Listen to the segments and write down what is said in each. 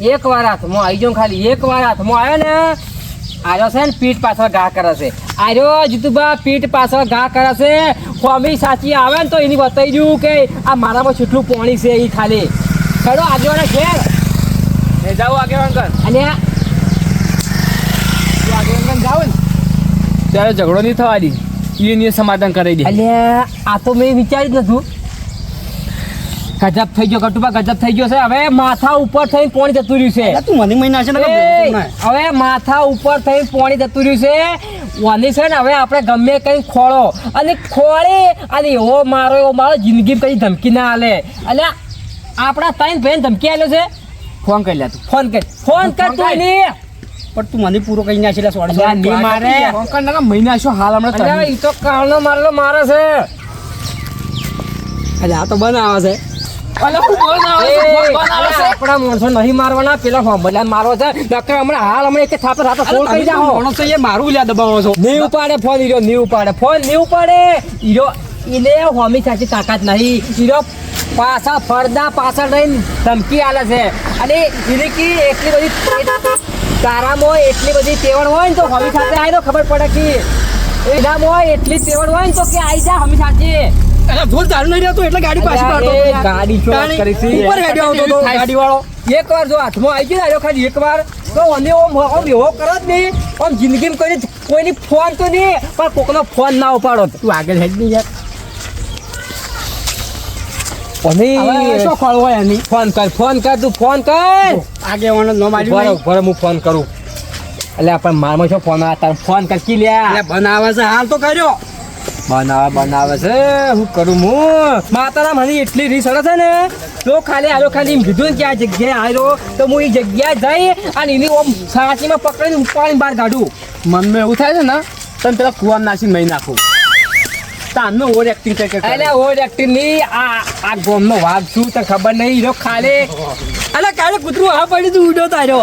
એક વાર હાથમાં આવી જાઉં ખાલી એક વાર હાથમાં આવ્યો ને આર્યો છે ને પીઠ પાછળ ઘા કરે છે આર્યો જીતુભા પીઠ પાછળ ઘા કરે છે ખોમી સાચી આવે ને તો એની બતાવી દઉં કે આ મારામાં કેટલું પાણી છે એ ખાલી ચલો આગેવાને ઘેર એ જાઓ આગેવાન કર અને આગેવાન જાઓ ને ત્યારે ઝઘડો નહીં થવા દી એને સમાધાન કરી દે એટલે આ તો મેં વિચાર્યું જ નતું ગજબ થઈ ગયો કટુબા ગજબ થઈ ગયો છે હવે માથા ઉપર થઈને પાણી જતું રહ્યું છે તું મને મહિના છે ને હવે માથા ઉપર થઈને પાણી જતું રહ્યું છે વાની છે ને હવે આપણે ગમે કઈ ખોળો અને ખોળે અને એવો મારો જિંદગી કઈ ધમકી ના આલે એટલે આપણા ત્રણ ભાઈ ધમકી આલ્યો છે ફોન કરી લે તું ફોન કર તું નહીં પણ તું મને પૂરો કઈ ના છે નહીં મારે મહિના છો હાલ હમણાં એ તો કાળનો મારેલો મારે છે એટલે આ તો બનાવે છે આપણા માણસો નહીં મારવાના પેલા હોમલા મારવા છે નકર હમણાં એક થાપે થાપે ફોન કરી જાઓ માણસો એ મારું લ્યા દબાવો છો નહીં ઉપાડે ફોન ઈરો નહીં ઉપાડે ઈરો ઈને હોમી સાચી તાકાત નહીં ઈરો પાછા ફરદા પાછળ રહીને ધમકી આલે છે અને એને કી એટલી બધી તારામાં એટલી બધી તેવડ હોય ને તો હોમી સાથે આવી તો ખબર પડે કે એનામાં એટલી તેવડ હોય ને તો કે આવી જા હોમી સાચી જોર ચાલુ નહીં રહેતો એટલે ગાડી પાછી પાડતો ગાડી શોટ કરી છે ઉપર ગાડી આવતો તો ગાડી વાળો એકવાર જો હાથમાં આવી ગયો ખાલી એકવાર તો મને ઓમ એવો કરો જ નહીં આમ જિંદગીમાં કોઈની ફોન તો નહીં પણ કોકનો ફોન ના ઉપાડો તું આગળ હેડ નહીં યાર શું ખોળ હોય એની ફોન કર તું ફોન કર આગેવાનો નો મારી બરાબર હું ફોન કરું એટલે આપણે મારમાં છો ફોન આવે તારે ફોન કરકી લ્યા બનાવે છે હાલ તો કર્યો બનાવે છે હું કરું માતાના મને એટલી રીસ અડે છે ને તો ખાલી એમ કીધું ને કે આ જગ્યાએ આવ્યો તો હું એ જગ્યાએ જઈ અને એની ઓમ સાચીમાં પકડીને ઉપાડીને બહાર કાઢું મનમાં એવું થાય છે ને તમે પેલા કુવા નાખીને નહીં નાખું તારનો ઓવર એક્ટિંગ કરે એટલે ઓવર એક્ટિંગ નહીં આ ગોમનો વાઘ છું તને ખબર નહીં હીરો ખાલી અલે કાલે કૂતરું આ પડી તું ઉડ્યો તારો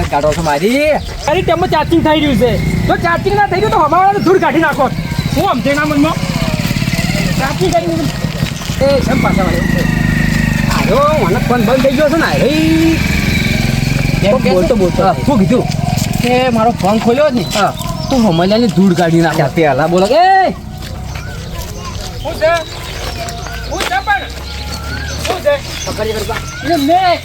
કાઢો છો મારી અરે તેમાં ચાર્જિંગ થઈ રહ્યું છે જો ચાર્જિંગ ના થઈ ગયું તો હવાવાળાને ધૂળ કાઢી નાખો હું સમજે ના મનમાં ચાર્જિંગ કરી એ સમ પાછા આવ્યો મને ફોન બંધ થઈ ગયો છે ને બોલતો શું કીધું કે મારો ફોન ખોલ્યો જ ને તું હમણાં ધૂળ કાઢી નાખ્યા પેલા બોલો કે કોઈ નહીં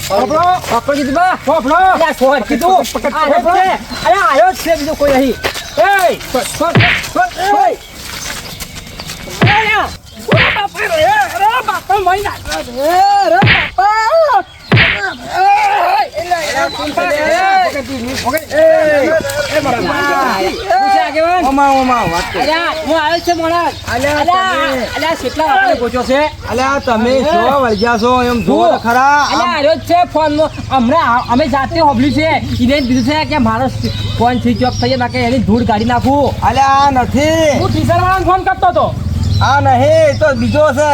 અમે જાતે હોબલ્યું છે એને કીધું છે કે મારો ફોન સ્વિચ ઓફ થઈ જાય એની ધૂળ કાઢી નાખું અલ્યા નથી હું ટીચર વાળાને ફોન કરતો હતો આ નહીં તો બીજો છે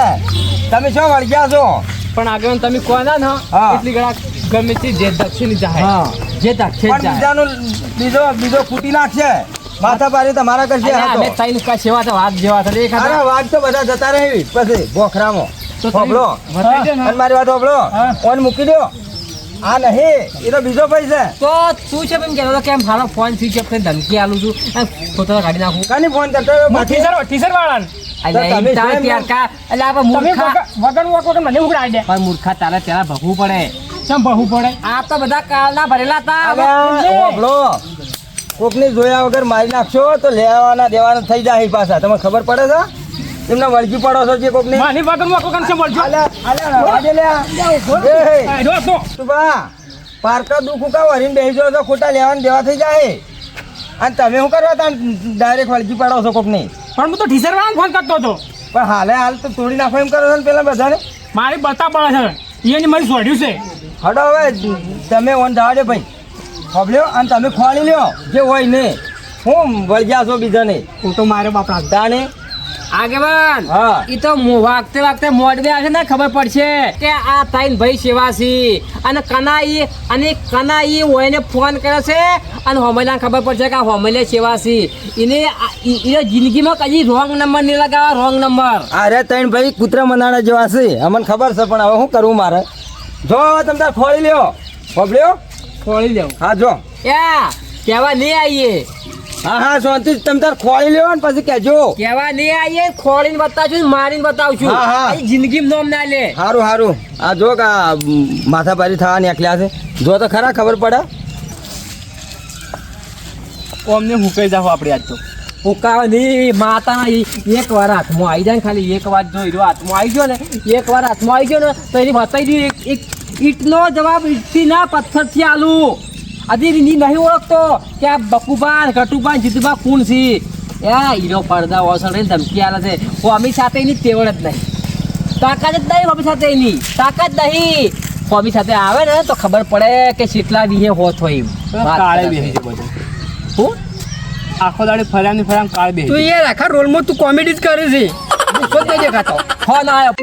તમે શું વળગ્યા છો પણ આગળ તમે કોણ ના એટલી ઘણા ગમે તે જે દક્ષિણ જાય જે દક્ષિણ બીજાનું બીજો ફૂટી નાખશે માથા પાડી તમારા કરશે અમે ત્રણ કા સેવા તો વાત જેવા છે અરે વાત તો બધા જતા રહી પછી બોખરામાં તો હોબળો અને મારી વાત હોબળો ફોન મૂકી દો આ નહીં એ તો બીજો ભાઈ છે તો તું છે એમ કહેતો કે મારો ફોન સ્વિચ ઓફ કરીને ધમકી આલું છું ફોટો કાઢી નાખું કાની ફોન કરતો ટીચર વાળાને મૂર્ખા તારે પેલા ભગવું પડે આ તો બધા કાળના ભરેલા હતા કોકની જોયા વગર મારી નાખશો તો લેવાના દેવાના થઈ જાય પાછા તમને ખબર પડે છે એમને વળગી પડો છો જે કોકની પાર્કા દુઃખ કા વરીને બેસી જાવ છો ખોટા લેવાના દેવા થઈ જાય અને તમે શું કરવા તા ડાયરેક્ટ વળગી પડો છો કોકની પણ હું તો ટીચર વાળાને ફોન કરતો હતો પણ હાલ તો તોડી નાખો એમ કરો છો ને પેલા બધાને મારી બતા પડે છે એની મારી સોડ્યું છે હડો હવે તમે ઓન જવા દે ભાઈ ખોબલ્યો અને તમે ખોળી લ્યો જે હોય ને હું વળગ્યા છો બીજાને હું તો મારે બાપરા દાને આગેવાન હા. ઈ તો વાગતે મોડવે આવશે ને ખબર પડશે કે આ તાઈન ભાઈ સેવાસી અને કનાઈ ઓયને ફોન કરે છે અને હોમેલા ખબર પડશે કે આ હોમેલે સેવાસી એને જિંદગીમાં કદી રોંગ નંબર નહીં લગાવવા રોંગ નંબર. અરે તૈણ ભાઈ કૂતરા મનાણા જેવા છે અમને ખબર છે પણ હવે શું કરવું મારે જો તમે તાર ખોળી લ્યો ખોબલ્યો ખોળી દેવું હા જો યા કેવા નહીં આવીએ હા શાંતિ તમે તાર ખોળી લ્યો ને પછી કહેજો કેવા નહીં આવીએ ખોળીને બતાવશું મારીને બતાવશું હા, હા. આ જિંદગીમાં નોમ ના લે. સારું આ જો કે આ માથાભારી થવા નીકળ્યા છે જો તો ખરા ખબર પડે કોમને હુકાઈ જાવ આપણે આજ તો ફૂકાવા નહીં માતાના એક વાર હાથમાં આવી જાય ને ખાલી એક વાર જોઈ રહ્યો હાથમાં આવી ગયો ને એક વાર હાથમાં આવી ગયો ને તો એની બતાવી દઉં એક ઈંટનો જવાબ ઈંટથી ના પથ્થરથી આલુ હજી નહીં ઓળખતો કે આ બકુબા ગટુબા જીતુબા કોણ છે એ હીરો પડદા ઓસળ રહીને ધમકી આલે છે હોમી સાથે એની તેવડ જ નહીં તાકાત જ નહીં હોમી સાથે એની તાકાત નહીં હોમી સાથે આવે ને તો ખબર પડે કે કેટલા દીહે હોત હોય એમ કાળે બેસી છે બધું હું આખો દાડે ફર્યા ને ફર્યા કાળે બેસી તું એ આખા રોલમાં તું કોમેડી જ કરે છે ખુદ નહીં દેખાતો ફોન આવ્યો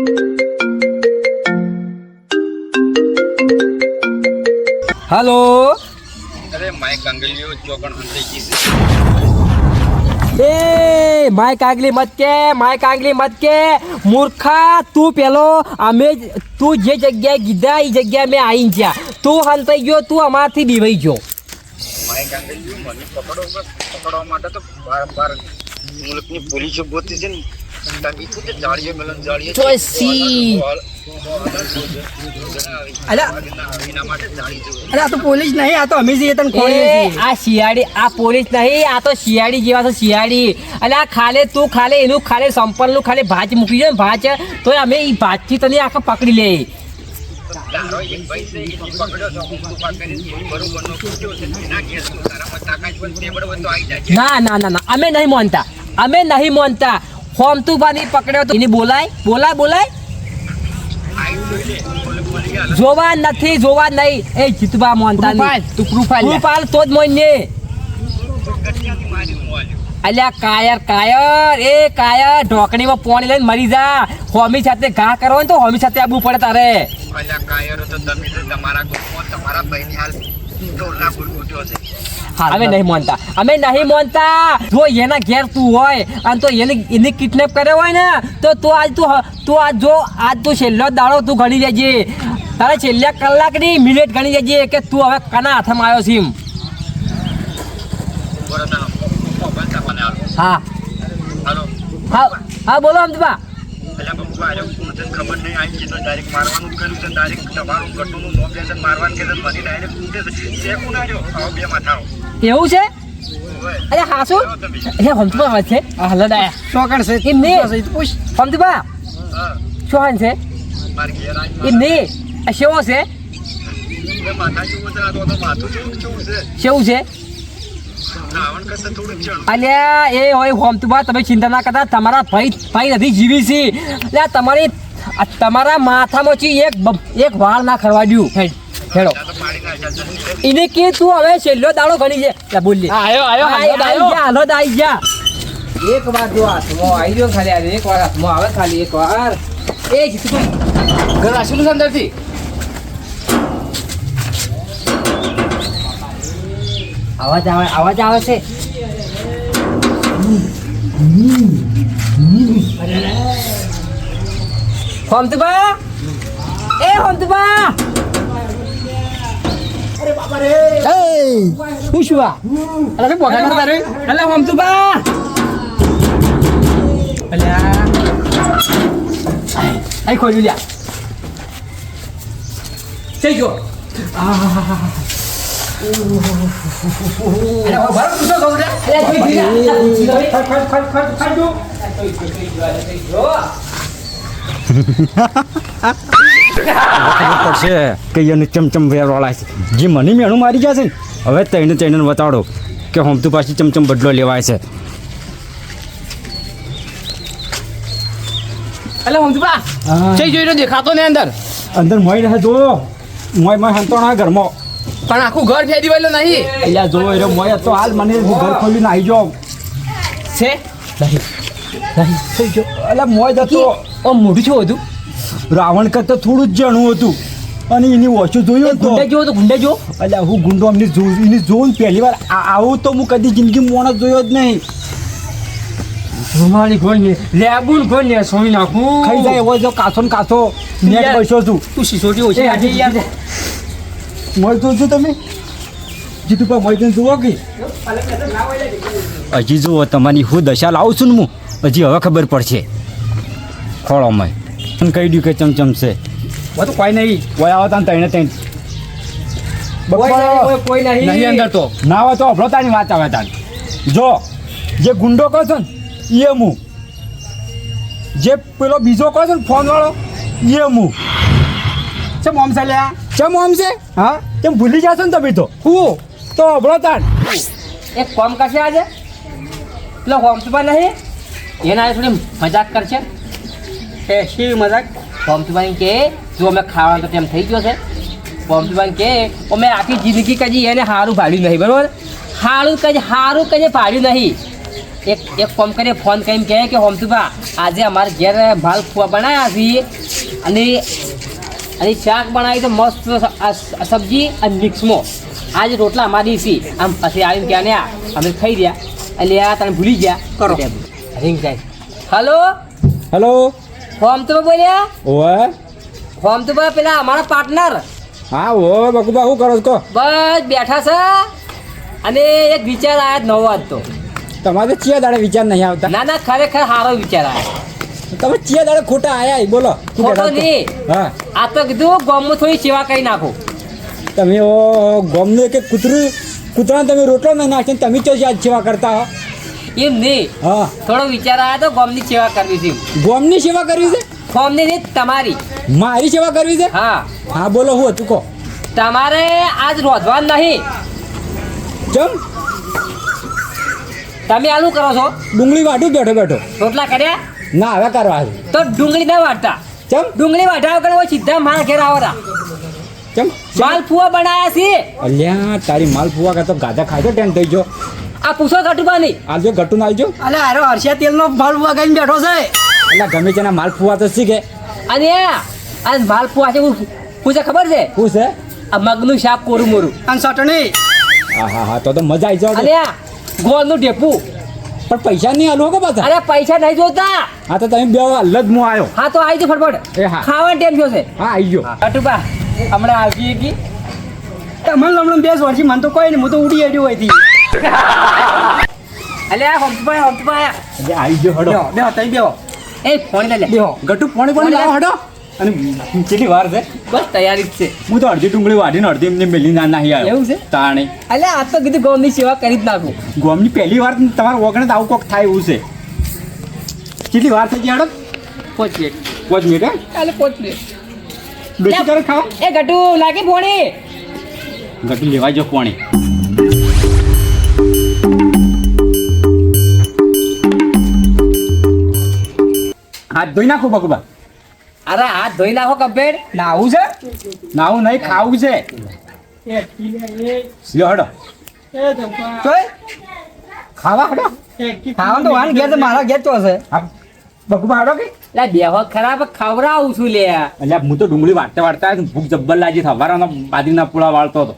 હેલો એ માય કાંગલી મત કે મૂર્ખા તું પેલો તું જે જગ્યાએ ગીધા એ જગ્યાએ મેં આવીને જ્યાં તું હંતાઈ ગયો તું અમારથી બીવાઈ ગયો પકડવા માટે તો બાર મુલકની પોલીસો ગોતી છે ને તાકી તો કે જાળીએ મેલન જાળીએ ચોસી અલ્યા એના માટે જાળી જોઈએ અરે આ તો પોલીસ નહીં આ તો અમે જઈએ તને ખોલીએ એ છીએ આ શિયાળી આ પોલીસ નહીં આ તો શિયાળી જેવા છે શિયાળી એટલે આ ખાલે તું ખાલે એનું ખાલે સંપલનું ખાલે ભાજ મૂકી દે ને ભાજ તો અમે એ ભાજથી તને આખા પકડી લે તારો એક ભાઈ છે એ પકડ્યો છે હું કૃપા કરીને બરોબર નો પૂછ્યો છે એના કેસ તારામાં તાકાત પણ તેવડ હોય તો આવી જાય ના અમે નહીં માનતા હોમતુબાની પકડ્યો તો એની બોલાય જોવા નહીં એ જીતવા માનતા નહીં તું પ્રૂફ રૂપાલ તો જ મોઈને અલ્યા કાયર ઢોકણીમાં પોણી લઈને મરી જા હોમી સાથે ઘા કરો ને તો હોમી સાથે આવવું પડે તારે અલ્યા કાયરો તો તમે તો તમારા ગ્રુપમાં તમારા ભાઈની હાલ ટોલના ગુરગુટ્યો છે અમે નહીં માનતા જો એના ઘેર તું હોય અને તો એને કિડનેપ કર્યો હોય ને તો તું આજ છેલ્લો દાડો તું ગણી લેજે તારે છેલ્લા કલાકની મિનિટ ગણી લેજે કે તું હવે કના હાથમાં આવ્યો છે એમ. હા હા બોલો અમદબા અલ્યા બપુ આરે કોણ છે ખબર નહીં આવી છે તો ડાયરેક્ટ મારવાનું કર્યું છે ડાયરેક્ટ તમારું ગટુનું નોમ લે છે મારવાનું કે મને ડાયરેક્ટ પૂછે છે કોણ આવ્યો આવો બે માથાઓ એવું છે અરે હા શું હમદબા આવે છે હલદાયા ચોકડ છે એમ નહીં પૂછ હમદબા હા શું હાલ છે માર ઘેર આવી એમ નહીં આ શેવો છે માથા જેવું છે આ તો માથું જેવું કેવું છે શેવું છે રાવણ કરતા થોડું ચણ અલ્યા એ હોય હોમતુબા તમે ચિંતા ના કરતા તમારા ભાઈ નથી જીવી છે એટલે તમારા માથામાંથી એક વાળ ના ખરવા દ્યું હેડો તો પાડી નાખ્યા એને કે તું હવે છેલ્લો દાડો ગણી છે બોલી હાલો દાઈ જા એક વાર જો હાથમાં આવી ગયો ખાલી એક વાર હાથમાં આવે ખાલી એક વાર એ જીતુભાઈ ઘર આશીલું છે અંદરથી અવાજ આવે છે હોમતુબા હું શું આ અરે બોકા કરતા રે અલે હમતુબા અલ્યા આઈ ખોલ્યું લ્યા જઈ ગયો પડશે કે એને ચમચમ વેરવાળા છે જે મને મેણું મારી ગયા છે ને હવે તઈને બતાડો કે હમતું પાછી ચમચમ બદલો લેવાય છે એટલે હમદુબા જઈ જોઈ દેખાતો ને અંદર મોય રહે જો મોય હંતોણા ઘરમાં પણ આખું ઘર ફેરી વળેલું નહીં અહીંયા જો એ મોય તો હાલ મને ઘર ખોલીને આવી જાઓ છે થઈ ગયો એટલે મોય જતો ઓ મોઢું છું હતું રાવણ કરતા થોડું જ જાણું હતું અને એની ઓછું જોયું તો ગુંડે જો તો ગુંડે જો એટલે હું ગુંડો અમને જોઉં એને જોઉં પહેલી વાર આવું તો હું કદી જિંદગી મોણસ જોયો જ નહીં. રૂમાલી ગોળને લેબુન ગોળને સોઈ નાખું ખાઈ જાય એવો જો કાસો ને કાસો નેટ બેસ્યો છું. તું સિસોટી ઓછી આજે યાર મોય જોઉં છું તમે જીતુભા મોય જઈને જુઓ કે હજી જુઓ તમારી હું દશા લાવું છું ને હું હજી હવે ખબર પડશે ખોળોમાં પણ કહી દઉં કે ચમચમ છે તો કોઈ નહીં કોઈ આવો તાન તઈને તઈને કોઈ નહીં નહીં અંદર તો ના હોય તો અભળો તાની વાત આવે તાન જો જે ગુંડો કહો છો ને એ હું જે પેલો બીજો કહો છો ને ફોન વાળો એ હું છે મોમ ચાલ્યા ચમ આમ છે હા તેમ ભૂલી જશો ને તમે તો હું તો અભળો તાન એક કોમ કરશે આજે પેલો હોમસુપા નહીં એના આજે થોડી મજાક કરશે કે શી મજાક હોમસુપાની કે જો અમે ખાવાનું તો તેમ થઈ ગયો છે હોમસુપાની કે અમે આખી જિંદગી કદી એને સારું ભાડ્યું નહીં બરાબર સારું કદી ભાડ્યું નહીં એક કોમ કરીને ફોન કરીને કહે કે હોમસુપા આજે અમારે ઘેર ભાલ ફુવા બનાવ્યા છીએ અને શાક બનાવી તો મસ્ત સબ્જી અને મિક્સમાં આજે રોટલા અમારી સી આમ પછી આવીને ક્યાં ને અમે ખાઈ રહ્યા એટલે આ તમે ભૂલી ગયા કરો. રિંગ જાય હલો હેલો હોમસુપા બોલ્યા ઓવે હોમસુપા પેલા અમારા પાર્ટનર હા ઓ બકુબા શું કરો છો કહો બસ બેઠા છે અને એક વિચાર આવ્યા નવો આજ તો તમારે ચિયા દાડે વિચાર નહીં આવતા ના ખરેખર સારો વિચાર આવ્યો તમે ચિયા દાડે ખોટા આયા બોલો શું ખોટો કહેતા નહીં હતા? હા આ તો કીધું ગામમાં થોડી સેવા કરી નાખો તમે ઓ ગોમનું એક કૂતરા તમે રોટલો નહીં નાખીને તમે ચો યાદ સેવા કરતા હો એમ નહીં હા થોડો વિચાર આવ્યો તો ગામની સેવા કરવી છે ગોમની સેવા કરવી છે ગામની નહીં તમારી મારી સેવા કરવી છે હા હા બોલો હું હતું કહો તમારે આજ રોધવાનું નહીં ચમ તમે આલું કરો છો ડુંગળી વાટું બેઠો બેઠો રોટલા કર્યા ના હવે કરવા છે તો ડુંગળી ના વાટતા ચમ ડુંગળી વાટાવ કરો સીધા મારા ઘેર આવરા ચમ માલપુઆ બનાયા છે અલ્યા તારી માલ ફુવા કરતો ગાધા ખાધો ટેન થઈ ગયો આ પૂછો કટુબાની આલજો ગટું આલજો અલે હારો હર્ષિયા તેલનો ભાવ વગાઈને બેઠો છે એટલે ગમે તેના માલ ફુવા તો શીખે અને આ માલપુઆ છે પૂછે ખબર છે શું છે આ મગનું શાક કોરું મોરું અને ચટણી હા હા હા તો મજા આવી જાવ અને આ ગોળનું ઢેપું પણ પૈસા નહીં આલો કે પાછા અરે પૈસા નહીં જોતા હા તો તમે બે હાલ જ હું આવ્યો હા તો આવી જાઓ ફટફટ એ હા. ખાવાનો ટાઈમ થયો છે હા આવી ગયો કટુબા હમણાં આવતી હતી તમને હમણાં 2 વર્ષથી મને તો કોઈ નહીં હું તો ઉડી આવ્યો હોયથી અલે આ હમતુભાઈ એટલે આવી ગયો હડો બેહો તઈ બેહો એ ફોન લે બેહો ગટુ પાણી પાણી લાવો હડો અને કેટલી વાર છે બસ તૈયારી જ છે હું તો અડધી ડુંગળી વાઢીને અડધી એમને મેલી ના નહીં આવ્યો એવું છે? તાણે અલે આ તો કીધું ગૌની સેવા કરી જ નાખું ગોમની પહેલી વાર તમારા વગણે તો આવું કોક થાય એવું છે કેટલી વાર થઈ ગઈ હડો 5 મિનિટ 5 મિનિટ હે અલે 5 મિનિટ બેસી કરે ખાવા એ ગટુ લાગી ફોણી ગટુ લેવા જો પાણી હાથ ધોઈ નાખો બકુબા અરે હાથ ધોઈ નાખો કમ્પ્લેટ નાવું છે નાવું નહીં ખાવું છે લ્યો હડો તોય ખાવા હડો ખાવાનું તો વાન ઘેર તો મારા ઘેર તો હશે હા બકુબા હડો કે લે બેહો ખરાબ ખવડાવું છું લે એટલે હું તો ડુંગળી વાટતા વાટતા ભૂખ જબ્બર લાગી સવારનો બાજરીના પૂળા વાળતો હતો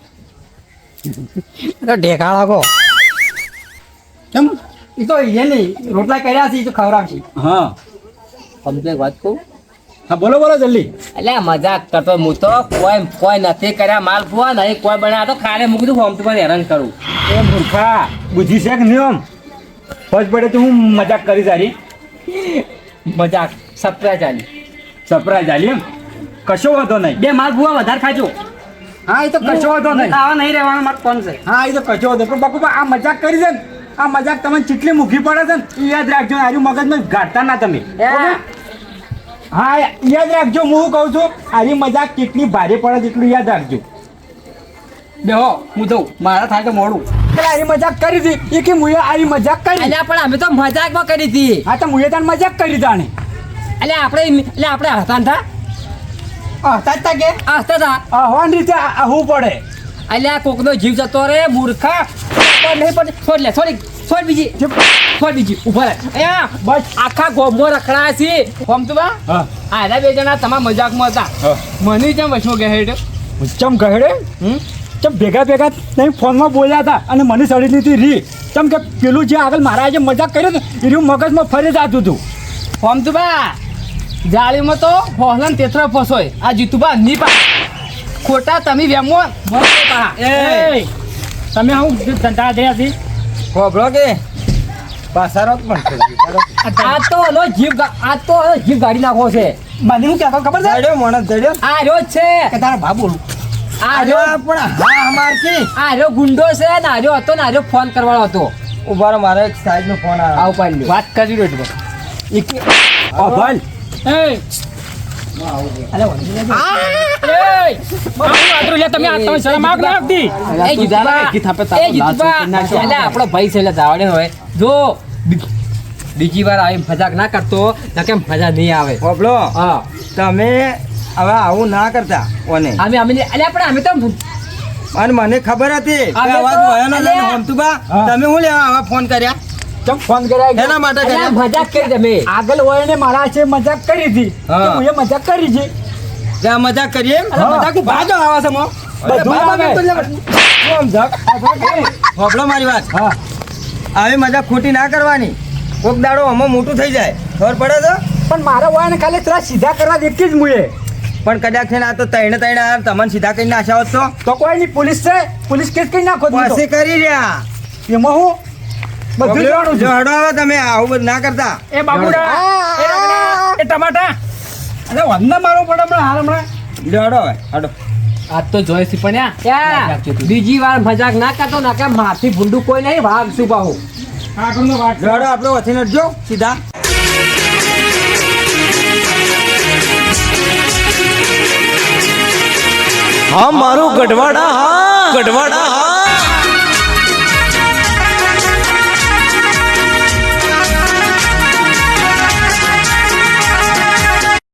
તો ઢેકા લાગો કેમ એ તો એ નહીં રોટલા કર્યા છે એ તો ખવડાવશે હા કમ્પ્લેટ વાત કહું હા બોલો બોલો જલ્દી એટલે મજાક કરતો હું તો કોઈ નથી કર્યા માલ ફુવા નહીં કોઈ બનાવ્યા તો ખાને મૂકી દઉં હોમ તો હેરાન કરું એ મૂર્ખા બુદ્ધિ છે કે નિયમ ફર્સ્ટ પડે તો હું મજાક કરી સારી મજાક સપ્રાઈઝ ચાલી સરપ્રાઈઝ આલી એમ કશો વાંધો નહીં 2 માલ ભૂવા વધારે ખાજો હા એ તો કશો વાંધો નહીં ખાવા નહીં રહેવાનો મારે કોણ છે હા એ તો કશો વાંધો પણ બાપુબા આ મજાક કરી છે ને આ મજાક તમને કેટલી મૂકી પડે છે ને એ યાદ રાખજો આર્યું મગજમાં ગાંઠતા ના તમે હા યાદ રાખજો હું કહું છું આરી મજાક કેટલી ભારે પડે એટલું યાદ રાખજો બેહો હું જઉં મારા થાય તો મોડું પેલા આરી મજાક કરી હતી એ કે મુએ આરી મજાક કરી એટલે પણ અમે તો મજાકમાં કરી હતી હા તો મુએ તાન મજાક કરી તાણે એટલે આપણે હસતા હતા તાજતા કે હસતા હતા આહવાન રીતે આહવું પડે એટલે આ કોકનો જીવ જતો રે મૂર્ખા પણ નહીં પણ છોડ લે છોડી છોડ બીજી ઉભા રહે અહીંયા બસ આખા ગોમમાં રખડાયા છે ફોમ તો બા હા આના બે જણા તમારા મજાકમાં હતા હા. મને જેમ વચમાં ગયા હેઠ ચમ ગહેડે ચમ ભેગા નહીં ફોનમાં બોલ્યા હતા અને મને સડી લીધી રી ચમ કે પેલું જે આગળ મારા જે મજાક કર્યો ને એ રહ્યું મગજમાં ફરી જતું હતું ફોમ તો બા જાળીમાં તો હોહલન તેતરા ફસોય આ જીતુબા ની પા ખોટા તમે વેમો મસ્ત પા એ તમે આવું ધંધા થયા છે ખોબળો કે પાસારો પણ આ તો એનો જીવ ગાડી નાખો છે મને શું કહેતો ખબર છે જડ્યો માણસ જડ્યો આ રહ્યો જ છે કે તારા ભા બોલું આ રહ્યો પણ હા અમાર કી આ રહ્યો ગુંડો છે ને આ રહ્યો હતો ને આ રહ્યો ફોન કરવાનો હતો ઉભારો મારો એક સાઈડ નો ફોન આવ્યો આવું પાડી લ્યો. વાત કરી રહ્યો છે અભલ તમે આ શરમ આગ ના આવતી એ જીતુબા, એટલે આપણો ભાઈ છે એટલે જાવડે હોય જો બીજી વાર આવી મજાક ના કરતો તો કેમ મજા નહીં આવે ખોબળો હા તમે હવે આવું ના કરતા કોને અમે પણ અમે તો અને મને ખબર હતી કે અમે અવાજ તો- ભયાનો છે ને અલ્યા. હમતુબા હા. તમે શું લેવા આવા ફોન કર્યા ચમ ફોન કરાય એના માટે અલ્યા, કર્યા મજાક કરી તમે આગળ હોય ને મારા છે મજાક કરી હતી હા. તો હું એ મજાક કરી છે કે આ મજાક કરીએ એમ? હા. મજાક નું ભાજો આવા છે મો બધું આવે. શું મજાક હોભળો મારી વાત હા આવી મજાક ખોટી ના કરવાની કોક દાડો આમાં મોટું થઈ જાય ખબર પડે તો પણ મારા હોય ને ખાલી ત્રાસ સીધા કરવા દેખી જ મુએ પણ કદાચ છે ને આ તો તૈણે તમને સીધા કરીને નાશા હોત તો કોઈ નહીં પોલીસ છે પોલીસ કેસ કઈ નાખો તો પાસે કરી રહ્યા એમાં હું બધું જાણું જો છું હડો હવે તમે આવું બધું ના કરતા એ બાબુડા એ રગડા, એ ટમાટા અરે વંદા મારો પડે હમણાં હાલ હમણાં જો હડો હવે હડો આજ તો જોઈ છે પણ ત્યાં બીજી વાર મજાક ના કરતો ના કે મારથી ભૂંડું કોઈ નહીં ભાગ શું પાહું આગળનો વાત જો હડો આપણે વથીને જો સીધા હા મારું ગઢવાડા હા